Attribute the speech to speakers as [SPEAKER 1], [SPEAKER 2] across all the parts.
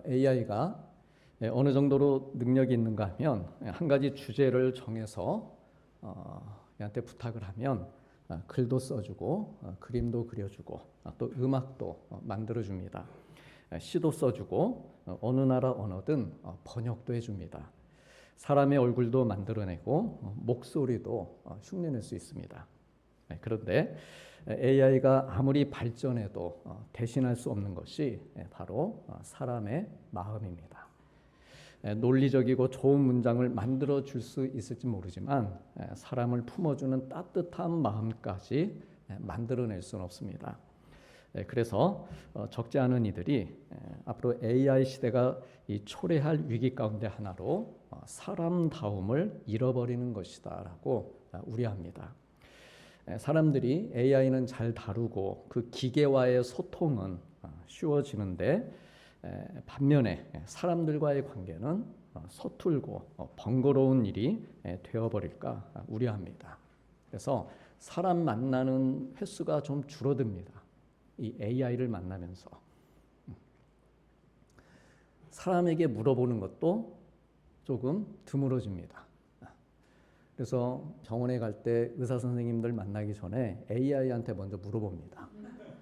[SPEAKER 1] AI가 어느 정도로 능력이 있는가 하면 한 가지 주제를 정해서 얘한테 부탁을 하면 글도 써주고 그림도 그려주고 또 음악도 만들어줍니다. 시도 써주고 어느 나라 언어든 번역도 해줍니다. 사람의 얼굴도 만들어내고 목소리도 흉내낼 수 있습니다. 그런데 AI가 아무리 발전해도 대신할 수 없는 것이 바로 사람의 마음입니다. 논리적이고 좋은 문장을 만들어 줄 수 있을지 모르지만 사람을 품어주는 따뜻한 마음까지 만들어낼 수는 없습니다. 그래서 적지 않은 이들이 앞으로 AI 시대가 이 초래할 위기 가운데 하나로 사람다움을 잃어버리는 것이다라고 우려합니다. 사람들이 AI는 잘 다루고 그 기계와의 소통은 쉬워지는데 반면에 사람들과의 관계는 서툴고 번거로운 일이 되어버릴까 우려합니다. 그래서 사람 만나는 횟수가 좀 줄어듭니다. 이 AI를 만나면서 사람에게 물어보는 것도 조금 드물어집니다. 그래서 병원에 갈 때 의사 선생님들 만나기 전에 AI한테 먼저 물어봅니다.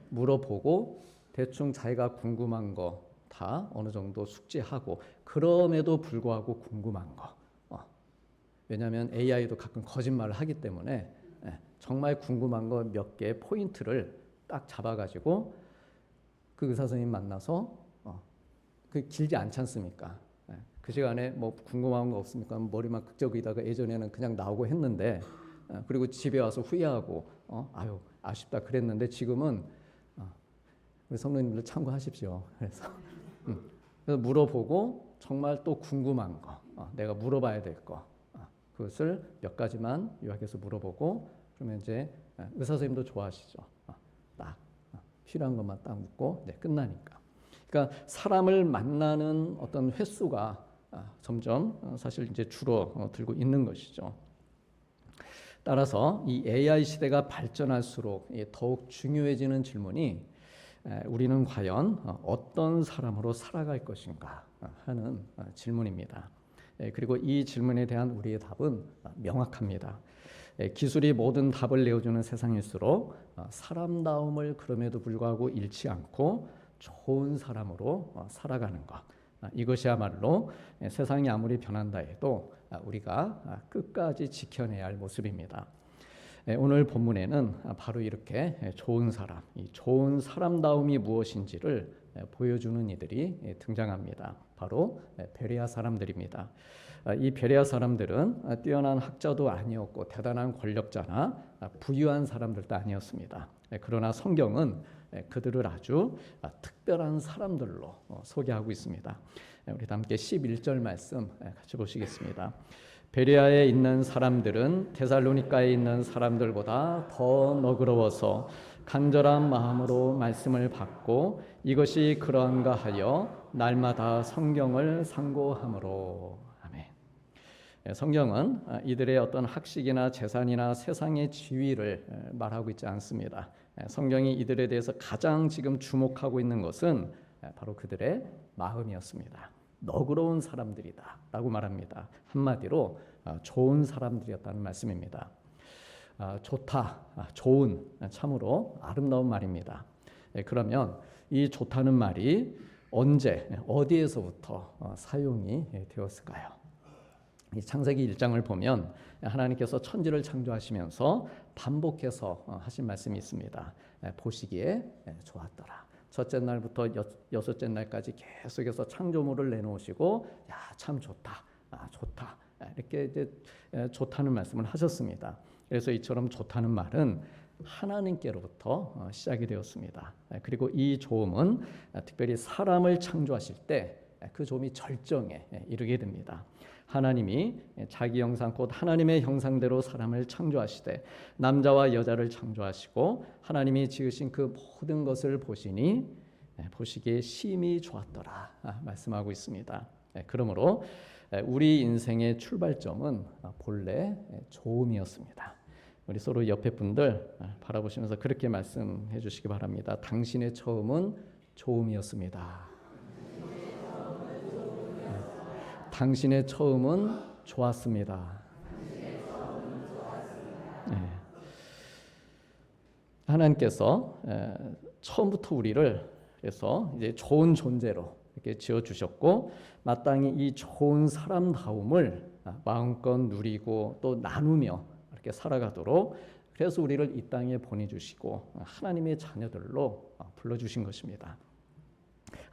[SPEAKER 1] 물어보고 대충 자기가 궁금한 거 다 어느 정도 숙지하고 그럼에도 불구하고 궁금한 거 왜냐하면 AI도 가끔 거짓말을 하기 때문에 정말 궁금한 거 몇 개 포인트를 딱 잡아가지고 그 의사 선생님 만나서 그 길지 않지 않습니까? 그 시간에 뭐 궁금한 거 없습니까? 머리만 극적이다가 예전에는 그냥 나오고 했는데 그리고 집에 와서 후회하고 아유 아쉽다 그랬는데 지금은 우리 성도님들 참고하십시오. 그래서 물어보고 정말 또 궁금한 거 내가 물어봐야 될 거 그것을 몇 가지만 요약해서 물어보고 그러면 이제 의사 선생님도 좋아하시죠. 딱 필요한 것만 딱 묻고 끝나니까. 그러니까 사람을 만나는 어떤 횟수가 점점 사실 이제 줄어들고 있는 것이죠. 따라서 이 AI 시대가 발전할수록 더욱 중요해지는 질문이 우리는 과연 어떤 사람으로 살아갈 것인가 하는 질문입니다. 그리고 이 질문에 대한 우리의 답은 명확합니다. 기술이 모든 답을 내어주는 세상일수록 사람다움을 그럼에도 불구하고 잃지 않고 좋은 사람으로 살아가는 것 이것이야말로 세상이 아무리 변한다 해도 우리가 끝까지 지켜내야 할 모습입니다. 오늘 본문에는 바로 이렇게 좋은 사람, 이 좋은 사람다움이 무엇인지를 보여주는 이들이 등장합니다. 바로 베레아 사람들입니다. 이 베레아 사람들은 뛰어난 학자도 아니었고 대단한 권력자나 부유한 사람들도 아니었습니다. 그러나 성경은 그들을 아주 특별한 사람들로 소개하고 있습니다. 우리 함께 11절 말씀 같이 보시겠습니다. 베레아에 있는 사람들은 데살로니가에 있는 사람들보다 더 너그러워서 간절한 마음으로 말씀을 받고 이것이 그러한가 하여 날마다 성경을 상고함으로. 아멘. 성경은 이들의 어떤 학식이나 재산이나 세상의 지위를 말하고 있지 않습니다. 성경이 이들에 대해서 가장 지금 주목하고 있는 것은 바로 그들의 마음이었습니다. 너그러운 사람들이다 라고 말합니다. 한마디로 좋은 사람들이었다는 말씀입니다. 좋다, 좋은, 참으로 아름다운 말입니다. 그러면 이 좋다는 말이 언제, 어디에서부터 사용이 되었을까요? 이 창세기 1장을 보면 하나님께서 천지를 창조하시면서 반복해서 하신 말씀이 있습니다. 보시기에 좋았더라. 첫째 날부터 여섯째 날까지 계속해서 창조물을 내놓으시고 참 좋다, 좋다 이렇게 이제 좋다는 말씀을 하셨습니다. 그래서 이처럼 좋다는 말은 하나님께로부터 시작이 되었습니다. 그리고 이 좋음은 특별히 사람을 창조하실 때 그 좋음이 절정에 이르게 됩니다. 하나님이 자기 형상 곧 하나님의 형상대로 사람을 창조하시되 남자와 여자를 창조하시고 하나님이 지으신 그 모든 것을 보시니 보시기에 심히 좋았더라 말씀하고 있습니다. 그러므로 우리 인생의 출발점은 본래 좋음이었습니다. 우리 서로 옆에 분들 바라보시면서 그렇게 말씀해 주시기 바랍니다. 당신의 처음은 좋음이었습니다. 당신의 처음은 좋았습니다. 네. 하나님께서 처음부터 우리를 그래서 이제 좋은 존재로 이렇게 지어 주셨고 마땅히 이 좋은 사람다움을 마음껏 누리고 또 나누며 이렇게 살아가도록 그래서 우리를 이 땅에 보내주시고 하나님의 자녀들로 불러주신 것입니다.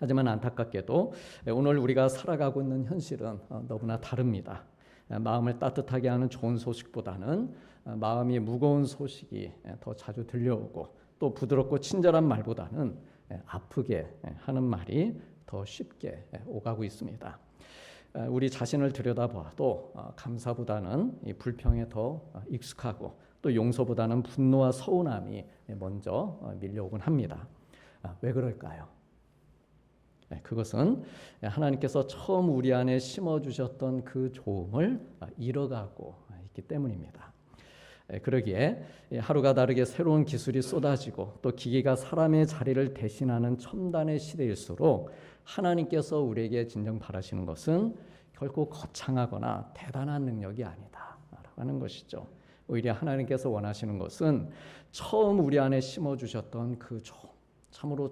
[SPEAKER 1] 하지만 안타깝게도 오늘 우리가 살아가고 있는 현실은 너무나 다릅니다. 마음을 따뜻하게 하는 좋은 소식보다는 마음이 무거운 소식이 더 자주 들려오고 또 부드럽고 친절한 말보다는 아프게 하는 말이 더 쉽게 오가고 있습니다. 우리 자신을 들여다봐도 감사보다는 이 불평에 더 익숙하고 또 용서보다는 분노와 서운함이 먼저 밀려오곤 합니다. 왜 그럴까요? 그것은 하나님께서 처음 우리 안에 심어주셨던 그 좋음을 잃어가고 있기 때문입니다. 그러기에 하루가 다르게 새로운 기술이 쏟아지고 또 기계가 사람의 자리를 대신하는 첨단의 시대일수록 하나님께서 우리에게 진정 바라시는 것은 결코 거창하거나 대단한 능력이 아니다라고 하는 것이죠. 오히려 하나님께서 원하시는 것은 처음 우리 안에 심어주셨던 그 참으로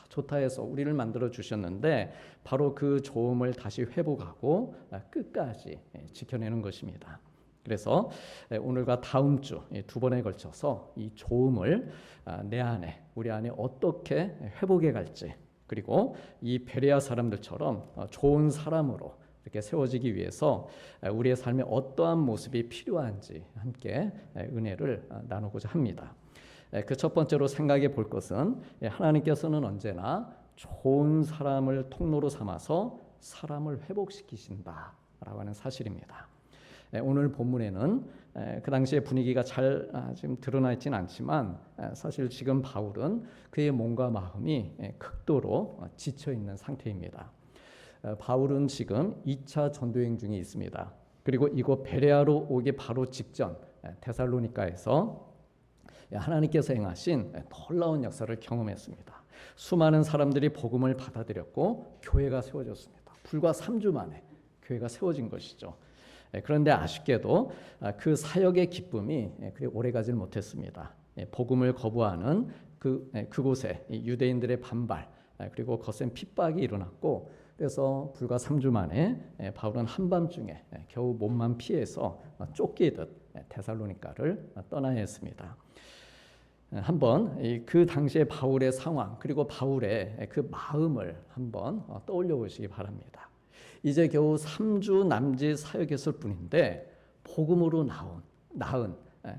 [SPEAKER 1] 좋다 해서 우리를 만들어 주셨는데 바로 그 좋음을 다시 회복하고 끝까지 지켜내는 것입니다. 그래서 오늘과 다음 주 두 번에 걸쳐서 이 좋음을 내 안에 우리 안에 어떻게 회복해 갈지 그리고 이 베레아 사람들처럼 좋은 사람으로 이렇게 세워지기 위해서 우리의 삶에 어떠한 모습이 필요한지 함께 은혜를 나누고자 합니다. 그 첫 번째로 생각해 볼 것은 하나님께서는 언제나 좋은 사람을 통로로 삼아서 사람을 회복시키신다라고 하는 사실입니다. 오늘 본문에는 그 당시의 분위기가 잘 지금 드러나 있지는 않지만 사실 지금 바울은 그의 몸과 마음이 극도로 지쳐 있는 상태입니다. 바울은 지금 2차 전도행 중에 있습니다. 그리고 이곳 베레아로 오기 바로 직전 데살로니가에서 하나님께서 행하신 놀라운 역사를 경험했습니다. 수많은 사람들이 복음을 받아들였고 교회가 세워졌습니다. 불과 3주 만에 교회가 세워진 것이죠. 그런데 아쉽게도 그 사역의 기쁨이 그리 오래가지 못했습니다. 복음을 거부하는 그곳에 유대인들의 반발 그리고 거센 핍박이 일어났고 그래서 불과 3주 만에 바울은 한밤중에 겨우 몸만 피해서 쫓기듯 데살로니가를 떠나야 했습니다. 한번 그 당시의 바울의 상황 그리고 바울의 그 마음을 한번 떠올려 보시기 바랍니다. 이제 겨우 3주 남짓 사역했을 뿐인데 복음으로 낳은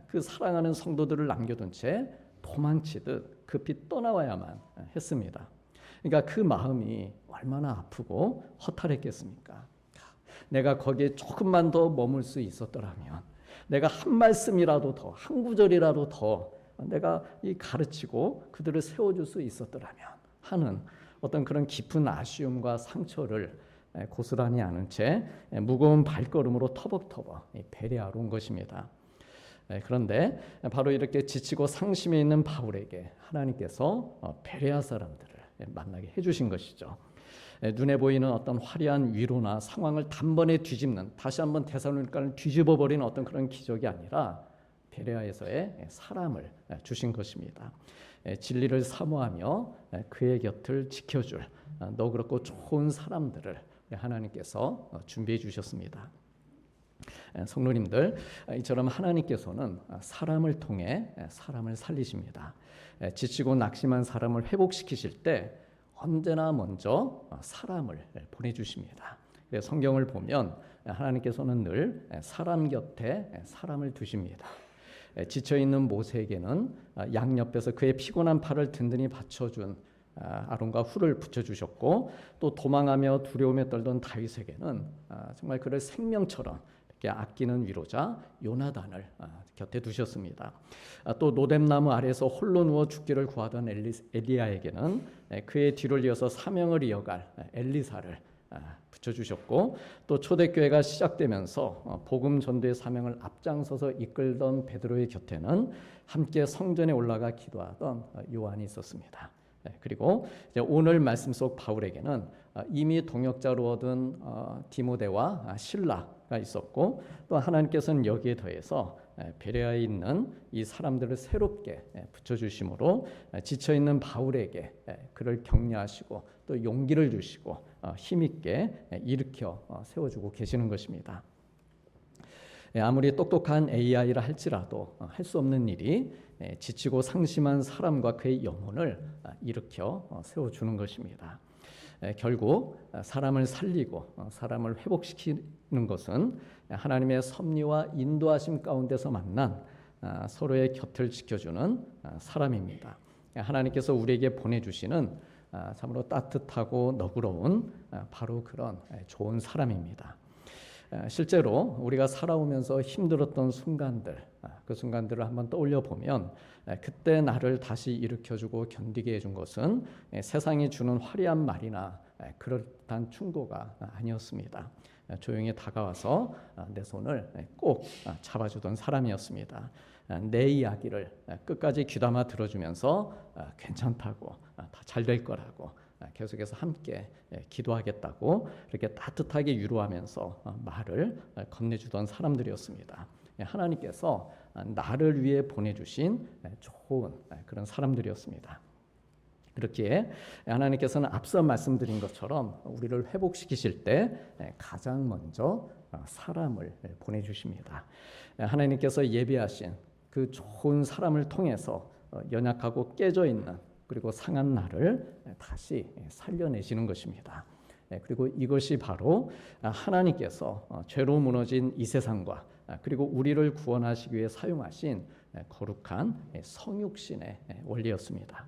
[SPEAKER 1] 그 사랑하는 성도들을 남겨둔 채 도망치듯 급히 떠나와야만 했습니다. 그러니까 그 마음이 얼마나 아프고 허탈했겠습니까? 내가 거기에 조금만 더 머물 수 있었더라면 내가 한 말씀이라도 더, 한 구절이라도 더 내가 가르치고 그들을 세워줄 수 있었더라면 하는 어떤 그런 깊은 아쉬움과 상처를 고스란히 안은 채 무거운 발걸음으로 터벅터벅 베레아로 온 것입니다. 그런데 바로 이렇게 지치고 상심해 있는 바울에게 하나님께서 베레아 사람들을 만나게 해주신 것이죠. 눈에 보이는 어떤 화려한 위로나 상황을 단번에 뒤집는 다시 한번 데살로니가를 뒤집어버리는 어떤 그런 기적이 아니라 베레아에서의 사람을 주신 것입니다. 진리를 사모하며 그의 곁을 지켜줄 너그럽고 좋은 사람들을 하나님께서 준비해 주셨습니다. 성도님들, 이처럼 하나님께서는 사람을 통해 사람을 살리십니다. 지치고 낙심한 사람을 회복시키실 때 언제나 먼저 사람을 보내주십니다. 성경을 보면 하나님께서는 늘 사람 곁에 사람을 두십니다. 지쳐있는 모세에게는 양옆에서 그의 피곤한 팔을 든든히 받쳐준 아론과 훌을 붙여주셨고 또 도망하며 두려움에 떨던 다윗에게는 정말 그를 생명처럼 이렇게 아끼는 위로자 요나단을 곁에 두셨습니다. 또 노뎀나무 아래에서 홀로 누워 죽기를 구하던 엘리야에게는 그의 뒤를 이어서 사명을 이어갈 엘리사를 붙여주셨고 또 초대교회가 시작되면서 복음 전도의 사명을 앞장서서 이끌던 베드로의 곁에는 함께 성전에 올라가 기도하던 요한이 있었습니다. 그리고 이제 오늘 말씀 속 바울에게는 이미 동역자로 얻은 디모데와 실라가 있었고, 또 하나님께서는 여기에 더해서 베레아에 있는 이 사람들을 새롭게 붙여주심으로 지쳐 있는 바울에게 그를 격려하시고 또 용기를 주시고 힘있게 일으켜 세워주고 계시는 것입니다. 아무리 똑똑한 AI라 할지라도 할 수 없는 일이 지치고 상심한 사람과 그의 영혼을 일으켜 세워주는 것입니다. 결국 사람을 살리고 사람을 회복시키는 것은 하나님의 섭리와 인도하심 가운데서 만난 서로의 곁을 지켜주는 사람입니다. 하나님께서 우리에게 보내주시는 참으로 따뜻하고 너그러운 바로 그런 좋은 사람입니다. 실제로 우리가 살아오면서 힘들었던 순간들, 그 순간들을 한번 떠올려 보면 그때 나를 다시 일으켜주고 견디게 해준 것은 세상이 주는 화려한 말이나 그럴듯한 충고가 아니었습니다. 조용히 다가와서 내 손을 꼭 잡아주던 사람이었습니다. 내 이야기를 끝까지 귀담아 들어주면서 괜찮다고, 다 잘 될 거라고, 계속해서 함께 기도하겠다고 이렇게 따뜻하게 위로하면서 말을 건네주던 사람들이었습니다. 하나님께서 나를 위해 보내주신 좋은 그런 사람들이었습니다. 그렇기에 하나님께서는 앞서 말씀드린 것처럼 우리를 회복시키실 때 가장 먼저 사람을 보내주십니다. 하나님께서 예비하신 그 좋은 사람을 통해서 연약하고 깨져 있는 그리고 상한 나를 다시 살려내시는 것입니다. 그리고 이것이 바로 하나님께서 죄로 무너진 이 세상과 그리고 우리를 구원하시기 위해 사용하신 거룩한 성육신의 원리였습니다.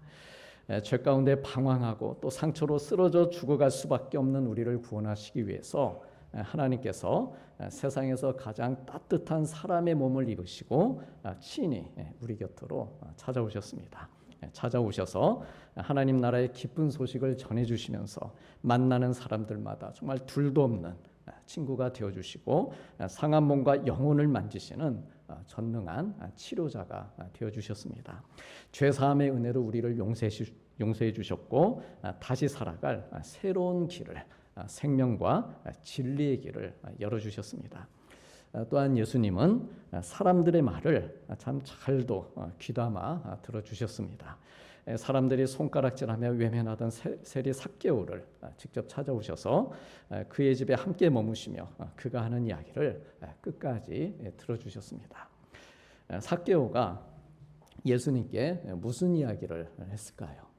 [SPEAKER 1] 죄 가운데 방황하고 또 상처로 쓰러져 죽어갈 수밖에 없는 우리를 구원하시기 위해서 하나님께서 세상에서 가장 따뜻한 사람의 몸을 입으시고 친히 우리 곁으로 찾아오셨습니다. 찾아오셔서 하나님 나라의 기쁜 소식을 전해주시면서 만나는 사람들마다 정말 둘도 없는 친구가 되어주시고 상한 몸과 영혼을 만지시는 전능한 치료자가 되어주셨습니다. 죄사함의 은혜로 우리를 용서해 주셨고 다시 살아갈 새로운 길을, 생명과 진리의 길을 열어주셨습니다. 또한 예수님은 사람들의 말을 참 잘도 귀담아 들어주셨습니다. 사람들이 손가락질하며 외면하던 세리 삭개오를 직접 찾아오셔서 그의 집에 함께 머무시며 그가 하는 이야기를 끝까지 들어주셨습니다. 삭개오가 예수님께 무슨 이야기를 했을까요?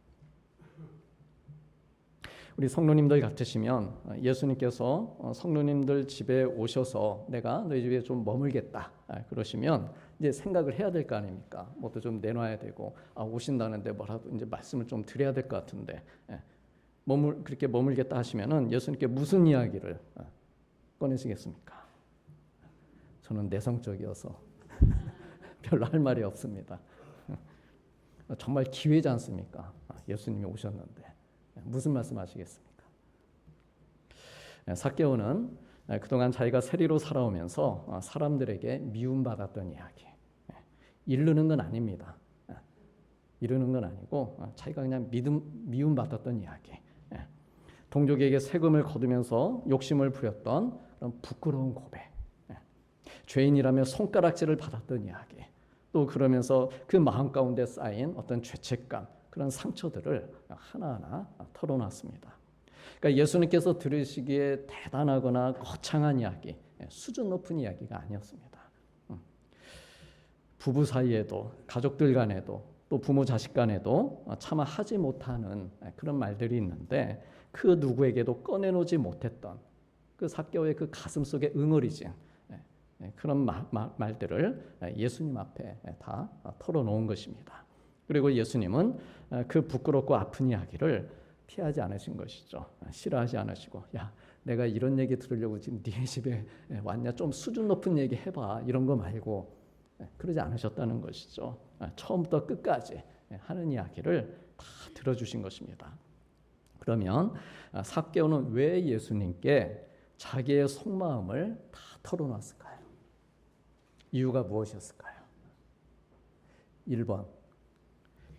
[SPEAKER 1] 우리 성도님들 같으시면 예수님께서 성도님들 집에 오셔서 내가 너희 집에 좀 머물겠다 그러시면 이제 생각을 해야 될 거 아닙니까? 뭐도 좀 내놔야 되고 오신다는데 뭐라도 이제 말씀을 좀 드려야 될 것 같은데 그렇게 머물겠다 하시면은 예수님께 무슨 이야기를 꺼내시겠습니까? 저는 내성적이어서 별로 할 말이 없습니다. 정말 기회지 않습니까? 예수님이 오셨는데 무슨 말씀하시겠습니까? 삭개오는 그동안 자기가 세리로 살아오면서 사람들에게 미움받았던 이야기, 이르는 건 아닙니다. 이르는 건 아니고 자기가 그냥 미움받았던 이야기, 동족에게 세금을 거두면서 욕심을 부렸던 그런 부끄러운 고백, 죄인이라며 손가락질을 받았던 이야기, 또 그러면서 그 마음 가운데 쌓인 어떤 죄책감, 그런 상처들을 하나하나 털어놨습니다. 그러니까 예수님께서 들으시기에 대단하거나 거창한 이야기, 수준 높은 이야기가 아니었습니다. 부부 사이에도 가족들 간에도 또 부모 자식 간에도 차마 하지 못하는 그런 말들이 있는데 그 누구에게도 꺼내놓지 못했던 그 삭개오의 그 가슴 속에 응어리진 그런 말들을 예수님 앞에 다 털어놓은 것입니다. 그리고 예수님은 그 부끄럽고 아픈 이야기를 피하지 않으신 것이죠. 싫어하지 않으시고, 야, 내가 이런 얘기 들으려고 지금 네 집에 왔냐? 좀 수준 높은 얘기 해봐. 이런 거 말고 그러지 않으셨다는 것이죠. 처음부터 끝까지 하는 이야기를 다 들어주신 것입니다. 그러면 삭개오는 왜 예수님께 자기의 속마음을 다 털어놨을까요? 이유가 무엇이었을까요? 1번,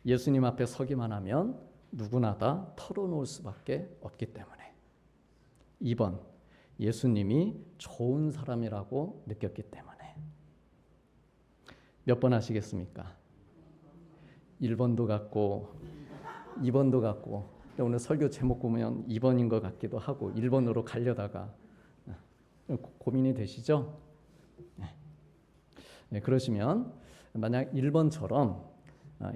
[SPEAKER 1] 예수님 앞에 서기만 하면 누구나 다 털어놓을 수밖에 없기 때문에. 2번, 예수님이 좋은 사람이라고 느꼈기 때문에. 몇 번 하시겠습니까? 1번도 같고 2번도 같고, 오늘 설교 제목 보면 2번인 것 같기도 하고 1번으로 가려다가 고민이 되시죠? 네, 그러시면 만약 1번처럼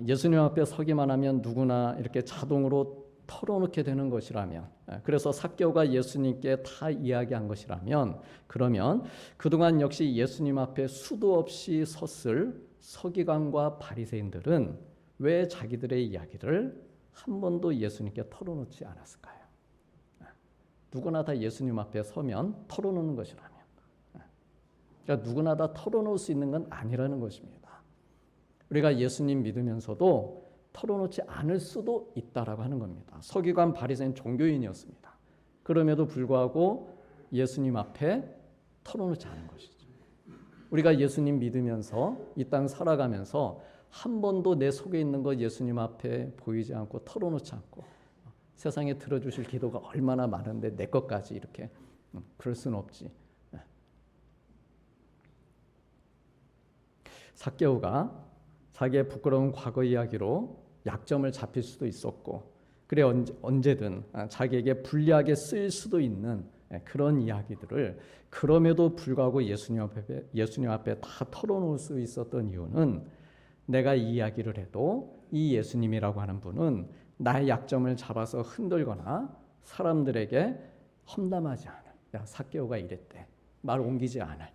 [SPEAKER 1] 예수님 앞에 서기만 하면 누구나 이렇게 자동으로 털어놓게 되는 것이라면, 그래서 삭개오가 예수님께 다 이야기한 것이라면, 그러면 그동안 역시 예수님 앞에 수도 없이 섰을 서기관과 바리새인들은 왜 자기들의 이야기를 한 번도 예수님께 털어놓지 않았을까요? 누구나 다 예수님 앞에 서면 털어놓는 것이라면, 그러니까 누구나 다 털어놓을 수 있는 건 아니라는 것입니다. 우리가 예수님 믿으면서도 털어놓지 않을 수도 있다라고 하는 겁니다. 서기관 바리새인 종교인이었습니다. 그럼에도 불구하고 예수님 앞에 털어놓지 않은 것이죠. 우리가 예수님 믿으면서 이 땅 살아가면서 한 번도 내 속에 있는 것 예수님 앞에 보이지 않고 털어놓지 않고, 세상에 들어주실 기도가 얼마나 많은데 내 것까지 이렇게, 그럴 수는 없지. 삭개오가 자기의 부끄러운 과거 이야기로 약점을 잡힐 수도 있었고, 그래 언제든 자기에게 불리하게 쓰일 수도 있는 그런 이야기들을 그럼에도 불구하고 예수님 앞에 다 털어놓을 수 있었던 이유는, 내가 이 이야기를 해도 이 예수님이라고 하는 분은 나의 약점을 잡아서 흔들거나 사람들에게 험담하지 않을, 야 삭개오가 이랬대, 말 옮기지 않을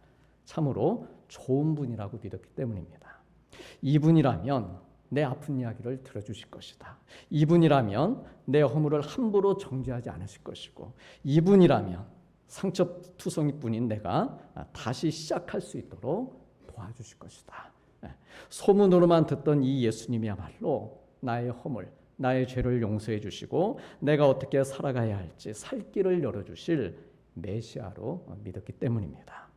[SPEAKER 1] 참으로 좋은 분이라고 믿었기 때문입니다. 이분이라면 내 아픈 이야기를 들어주실 것이다. 이분이라면 내 허물을 함부로 정죄하지 않으실 것이고, 이분이라면 상처투성이뿐인 내가 다시 시작할 수 있도록 도와주실 것이다. 소문으로만 듣던 이 예수님이야말로 나의 허물, 나의 죄를 용서해 주시고 내가 어떻게 살아가야 할지 살 길을 열어주실 메시아로 믿었기 때문입니다.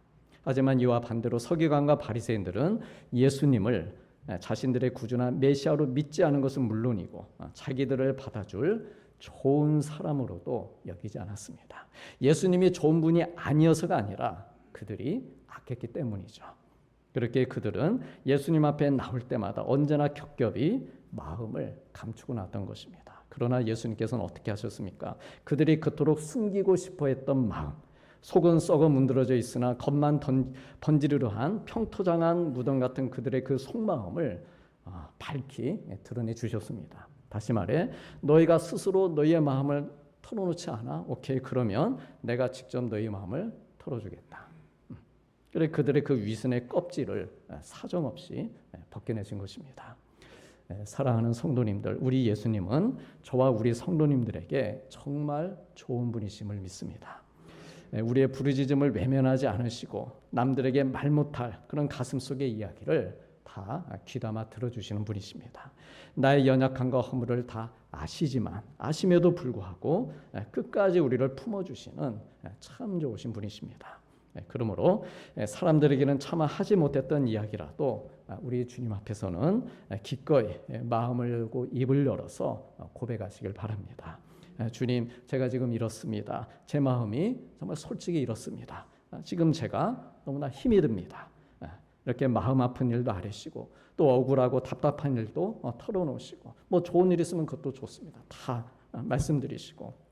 [SPEAKER 1] 하지만 이와 반대로 서기관과 바리새인들은 예수님을 자신들의 구주나 메시아로 믿지 않은 것은 물론이고 자기들을 받아줄 좋은 사람으로도 여기지 않았습니다. 예수님이 좋은 분이 아니어서가 아니라 그들이 악했기 때문이죠. 그렇게 그들은 예수님 앞에 나올 때마다 언제나 겹겹이 마음을 감추고 나왔던 것입니다. 그러나 예수님께서는 어떻게 하셨습니까? 그들이 그토록 숨기고 싶어 했던 마음, 속은 썩어 문드러져 있으나 겉만 번지르르 한 평토장한 무덤 같은 그들의 그 속마음을 밝히 드러내 주셨습니다. 다시 말해, 너희가 스스로 너희의 마음을 털어놓지 않아? 오케이, 그러면 내가 직접 너희 마음을 털어주겠다. 그래 그들의 그 위선의 껍질을 사정없이 벗겨내신 것입니다. 사랑하는 성도님들, 우리 예수님은 저와 우리 성도님들에게 정말 좋은 분이심을 믿습니다. 우리의 부르짖음을 외면하지 않으시고 남들에게 말 못할 그런 가슴속의 이야기를 다 귀담아 들어주시는 분이십니다. 나의 연약함과 허물을 다 아시지만 아심에도 불구하고 끝까지 우리를 품어주시는 참 좋으신 분이십니다. 그러므로 사람들에게는 차마 하지 못했던 이야기라도 우리 주님 앞에서는 기꺼이 마음을 열고 입을 열어서 고백하시길 바랍니다. 주님, 제가 지금 이렇습니다. 제 마음이 정말 솔직히 이렇습니다. 지금 제가 너무나 힘이 듭니다. 이렇게 마음 아픈 일도 아뢰시고 또 억울하고 답답한 일도 털어놓으시고, 뭐 좋은 일 있으면 그것도 좋습니다. 다 말씀드리시고,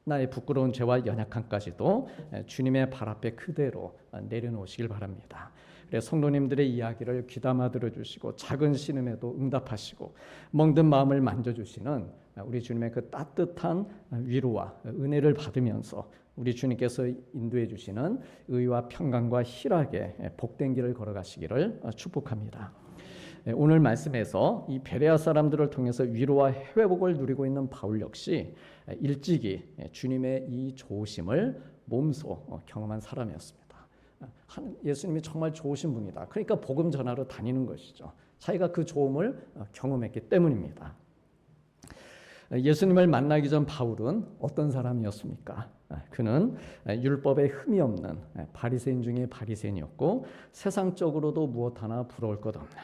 [SPEAKER 1] 나의 부끄러운 죄와 연약함까지도 주님의 발 앞에 그대로 내려놓으시길 바랍니다. 그래서 성도님들의 이야기를 귀담아 들어주시고 작은 신음에도 응답하시고 멍든 마음을 만져주시는 우리 주님의 그 따뜻한 위로와 은혜를 받으면서 우리 주님께서 인도해 주시는 의와 평강과 희락의 복된 길을 걸어가시기를 축복합니다. 오늘 말씀에서 이 베레아 사람들을 통해서 위로와 회복을 누리고 있는 바울 역시 일찍이 주님의 이 좋으심을 몸소 경험한 사람이었습니다. 예수님이 정말 좋으신 분이다. 그러니까 복음 전하러 다니는 것이죠. 자기가 그 좋음을 경험했기 때문입니다. 예수님을 만나기 전 바울은 어떤 사람이었습니까? 그는 율법에 흠이 없는 바리새인 중에 바리새인이었고 세상적으로도 무엇 하나 부러울 것 없는,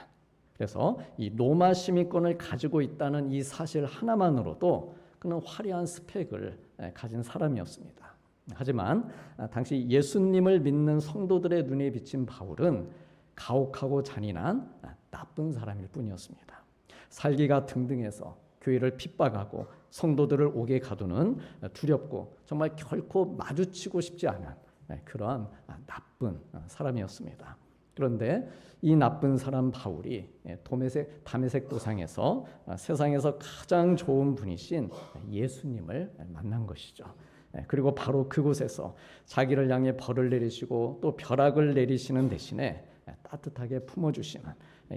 [SPEAKER 1] 그래서 이 로마 시민권을 가지고 있다는 이 사실 하나만으로도 그는 화려한 스펙을 가진 사람이었습니다. 하지만 당시 예수님을 믿는 성도들의 눈에 비친 바울은 가혹하고 잔인한 나쁜 사람일 뿐이었습니다. 살기가 등등해서 교회를 핍박하고 성도들을 옥에 가두는 두렵고 정말 결코 마주치고 싶지 않은 그러한 나쁜 사람이었습니다. 그런데 이 나쁜 사람 바울이 다메섹 도상에서 세상에서 가장 좋은 분이신 예수님을 만난 것이죠. 그리고 바로 그곳에서 자기를 향해 벌을 내리시고 또 벼락을 내리시는 대신에 따뜻하게 품어주시는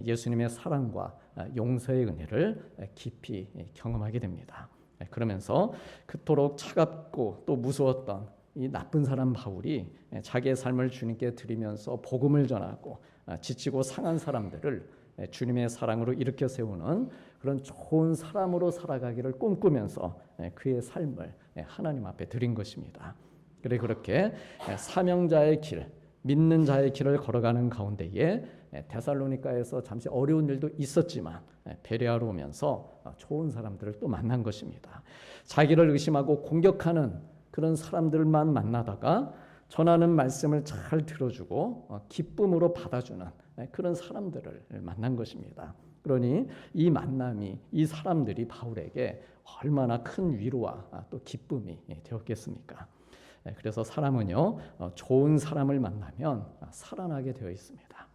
[SPEAKER 1] 예수님의 사랑과 용서의 은혜를 깊이 경험하게 됩니다. 그러면서 그토록 차갑고 또 무서웠던 이 나쁜 사람 바울이 자기의 삶을 주님께 드리면서 복음을 전하고 지치고 상한 사람들을 주님의 사랑으로 일으켜 세우는 그런 좋은 사람으로 살아가기를 꿈꾸면서 그의 삶을 하나님 앞에 드린 것입니다. 그래 그렇게 사명자의 길, 믿는 자의 길을 걸어가는 가운데에 데살로니가에서 잠시 어려운 일도 있었지만 베레아로 오면서 좋은 사람들을 또 만난 것입니다. 자기를 의심하고 공격하는 그런 사람들만 만나다가 전하는 말씀을 잘 들어주고 기쁨으로 받아주는 그런 사람들을 만난 것입니다. 그러니 이 만남이 이 사람들이 바울에게 얼마나 큰 위로와 또 기쁨이 되었겠습니까? 그래서 사람은요 좋은 사람을 만나면 살아나게 되어 있습니다.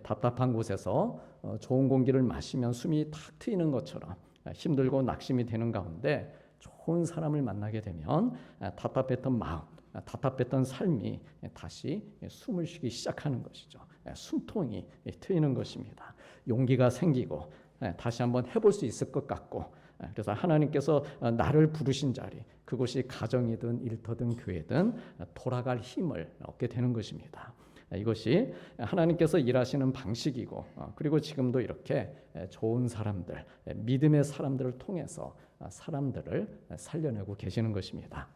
[SPEAKER 1] 답답한 곳에서 좋은 공기를 마시면 숨이 탁 트이는 것처럼 힘들고 낙심이 되는 가운데 좋은 사람을 만나게 되면 답답했던 마음, 답답했던 삶이 다시 숨을 쉬기 시작하는 것이죠. 숨통이 트이는 것입니다. 용기가 생기고 다시 한번 해볼 수 있을 것 같고, 그래서 하나님께서 나를 부르신 자리, 그곳이 가정이든 일터든 교회든 돌아갈 힘을 얻게 되는 것입니다. 이것이 하나님께서 일하시는 방식이고, 그리고 지금도 이렇게 좋은 사람들, 믿음의 사람들을 통해서 사람들을 살려내고 계시는 것입니다.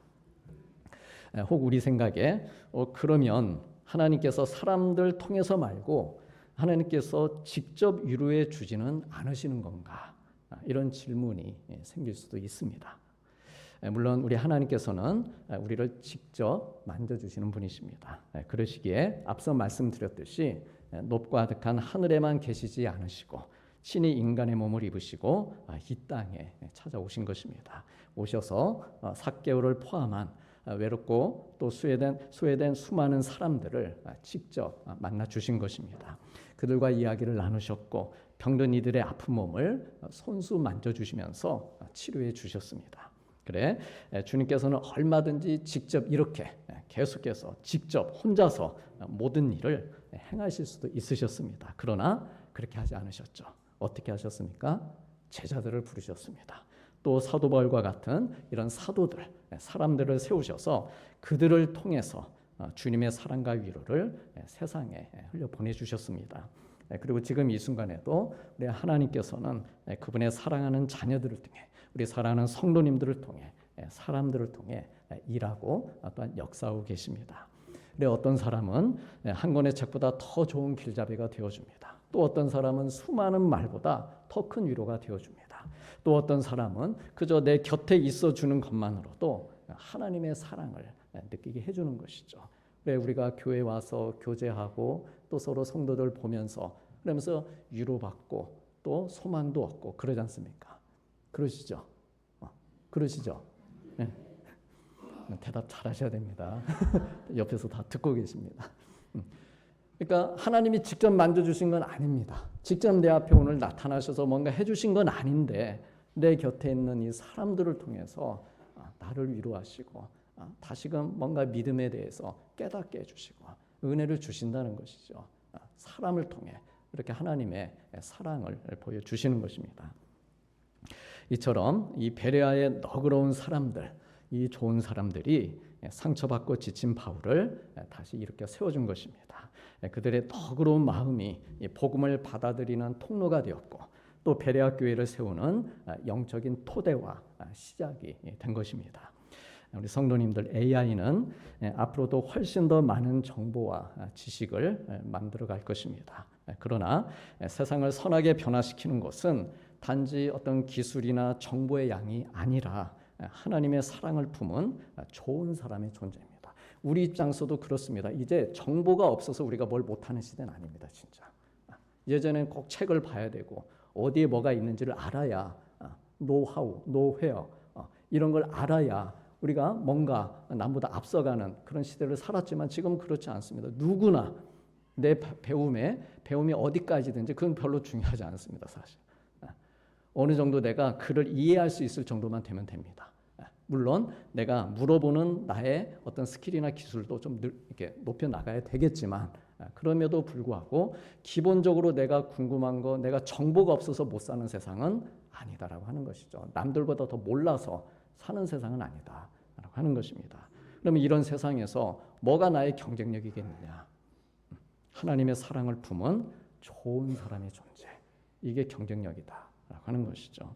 [SPEAKER 1] 혹 우리 생각에 그러면 하나님께서 사람들 통해서 말고 하나님께서 직접 위로해 주지는 않으시는 건가? 이런 질문이 생길 수도 있습니다. 물론 우리 하나님께서는 우리를 직접 만져주시는 분이십니다. 그러시기에 앞서 말씀드렸듯이 높고 아득한 하늘에만 계시지 않으시고 친히 인간의 몸을 입으시고 이 땅에 찾아오신 것입니다. 오셔서 삭개오를 포함한 외롭고 또 소외된 수많은 사람들을 직접 만나 주신 것입니다. 그들과 이야기를 나누셨고 병든 이들의 아픈 몸을 손수 만져주시면서 치료해 주셨습니다. 그래 주님께서는 얼마든지 직접 이렇게 계속해서 직접 혼자서 모든 일을 행하실 수도 있으셨습니다. 그러나 그렇게 하지 않으셨죠. 어떻게 하셨습니까? 제자들을 부르셨습니다. 또 사도 바울과 같은 이런 사도들, 사람들을 세우셔서 그들을 통해서 주님의 사랑과 위로를 세상에 흘려보내주셨습니다. 그리고 지금 이 순간에도 우리 하나님께서는 그분의 사랑하는 자녀들을 통해, 우리 사랑하는 성도님들을 통해, 사람들을 통해 일하고 또한 역사하고 계십니다. 어떤 사람은 한 권의 책보다 더 좋은 길잡이가 되어줍니다. 또 어떤 사람은 수많은 말보다 더 큰 위로가 되어줍니다. 또 어떤 사람은 그저 내 곁에 있어주는 것만으로도 하나님의 사랑을 느끼게 해주는 것이죠. 우리가 교회에 와서 교제하고 또 서로 성도들 보면서 그러면서 위로받고 또 소망도 얻고 그러지 않습니까? 그러시죠? 그러시죠? 네. 대답 잘 하셔야 됩니다. 옆에서 다 듣고 계십니다. 그러니까 하나님이 직접 만져주신 건 아닙니다. 직접 내 앞에 오늘 나타나셔서 뭔가 해주신 건 아닌데 내 곁에 있는 이 사람들을 통해서 나를 위로하시고 다시금 뭔가 믿음에 대해서 깨닫게 해주시고 은혜를 주신다는 것이죠. 사람을 통해 이렇게 하나님의 사랑을 보여주시는 것입니다. 이처럼 이 베레아의 너그러운 사람들, 이 좋은 사람들이 상처받고 지친 바울을 다시 일으켜 세워준 것입니다. 그들의 너그러운 마음이 복음을 받아들이는 통로가 되었고 또 베레아 교회를 세우는 영적인 토대와 시작이 된 것입니다. 우리 성도님들, AI는 앞으로도 훨씬 더 많은 정보와 지식을 만들어 갈 것입니다. 그러나 세상을 선하게 변화시키는 것은 단지 어떤 기술이나 정보의 양이 아니라 하나님의 사랑을 품은 좋은 사람의 존재입니다. 우리 입장에서도 그렇습니다. 이제 정보가 없어서 우리가 뭘 못하는 시대는 아닙니다. 진짜. 예전엔 꼭 책을 봐야 되고 어디에 뭐가 있는지를 알아야 노하우, 노회어 이런 걸 알아야 우리가 뭔가 남보다 앞서가는 그런 시대를 살았지만 지금 그렇지 않습니다. 누구나 내 배움이 어디까지든지 그건 별로 중요하지 않습니다. 사실 어느 정도 내가 그를 이해할 수 있을 정도만 되면 됩니다. 물론 내가 물어보는 나의 어떤 스킬이나 기술도 좀 이렇게 높여 나가야 되겠지만 그럼에도 불구하고 기본적으로 내가 궁금한 거, 내가 정보가 없어서 못 사는 세상은 아니다라고 하는 것이죠. 남들보다 더 몰라서 사는 세상은 아니다라고 하는 것입니다. 그러면 이런 세상에서 뭐가 나의 경쟁력이겠느냐? 하나님의 사랑을 품은 좋은 사람의 존재, 이게 경쟁력이다라고 하는 것이죠.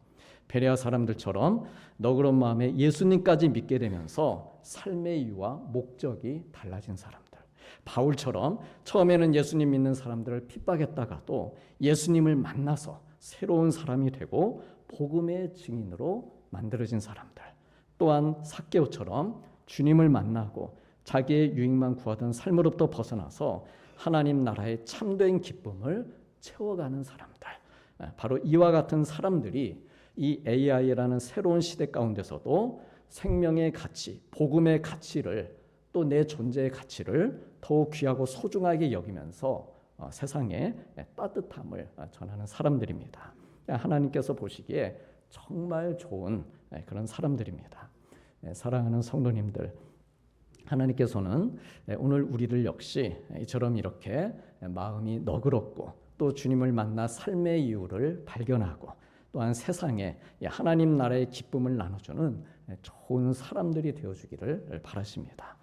[SPEAKER 1] 베레아 사람들처럼 너그러운 마음에 예수님까지 믿게 되면서 삶의 이유와 목적이 달라진 사람들, 바울처럼 처음에는 예수님 믿는 사람들을 핍박했다가도 예수님을 만나서 새로운 사람이 되고 복음의 증인으로 만들어진 사람들, 또한 삭개오처럼 주님을 만나고 자기의 유익만 구하던 삶으로부터 벗어나서 하나님 나라의 참된 기쁨을 채워가는 사람들, 바로 이와 같은 사람들이 이 AI라는 새로운 시대 가운데서도 생명의 가치, 복음의 가치를, 또 내 존재의 가치를 더욱 귀하고 소중하게 여기면서 세상에 따뜻함을 전하는 사람들입니다. 하나님께서 보시기에 정말 좋은 그런 사람들입니다. 사랑하는 성도님들, 하나님께서는 오늘 우리들 역시 이처럼 이렇게 마음이 너그럽고 또 주님을 만나 삶의 이유를 발견하고 또한 세상에 하나님 나라의 기쁨을 나눠주는 좋은 사람들이 되어주기를 바라십니다.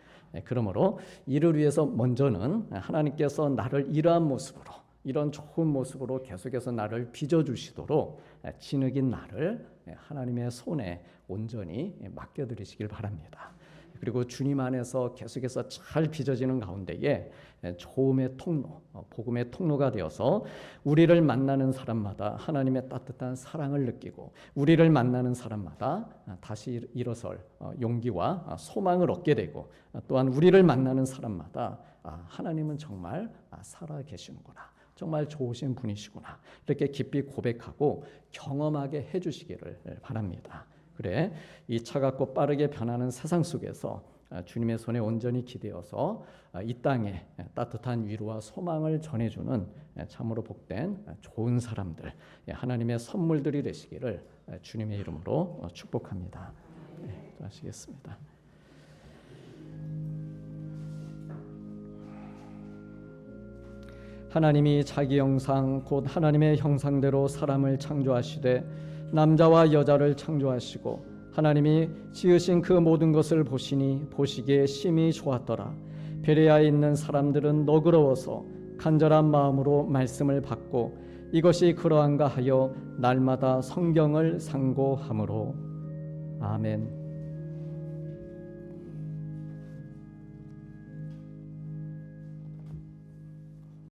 [SPEAKER 1] 그러므로 이를 위해서 먼저는 하나님께서 나를 이러한 모습으로, 이런 좋은 모습으로 계속해서 나를 빚어주시도록 진흙인 나를 하나님의 손에 온전히 맡겨드리시길 바랍니다. 그리고 주님 안에서 계속해서 잘 빚어지는 가운데에 좋음의 통로, 복음의 통로가 되어서 우리를 만나는 사람마다 하나님의 따뜻한 사랑을 느끼고 우리를 만나는 사람마다 다시 일어설 용기와 소망을 얻게 되고 또한 우리를 만나는 사람마다 하나님은 정말 살아 계시는구나, 정말 좋으신 분이시구나, 이렇게 깊이 고백하고 경험하게 해주시기를 바랍니다. 그래, 이 차갑고 빠르게 변하는 세상 속에서 주님의 손에 온전히 기대어서 이 땅에 따뜻한 위로와 소망을 전해주는 참으로 복된 좋은 사람들, 하나님의 선물들이 되시기를 주님의 이름으로 축복합니다. 네, 하시겠습니다. 하나님이 자기 형상 곧 하나님의 형상대로 사람을 창조하시되 남자와 여자를 창조하시고 하나님이 지으신 그 모든 것을 보시니 보시기에 심히 좋았더라. 베레아에 있는 사람들은 너그러워서 간절한 마음으로 말씀을 받고 이것이 그러한가 하여 날마다 성경을 상고하므로. 아멘.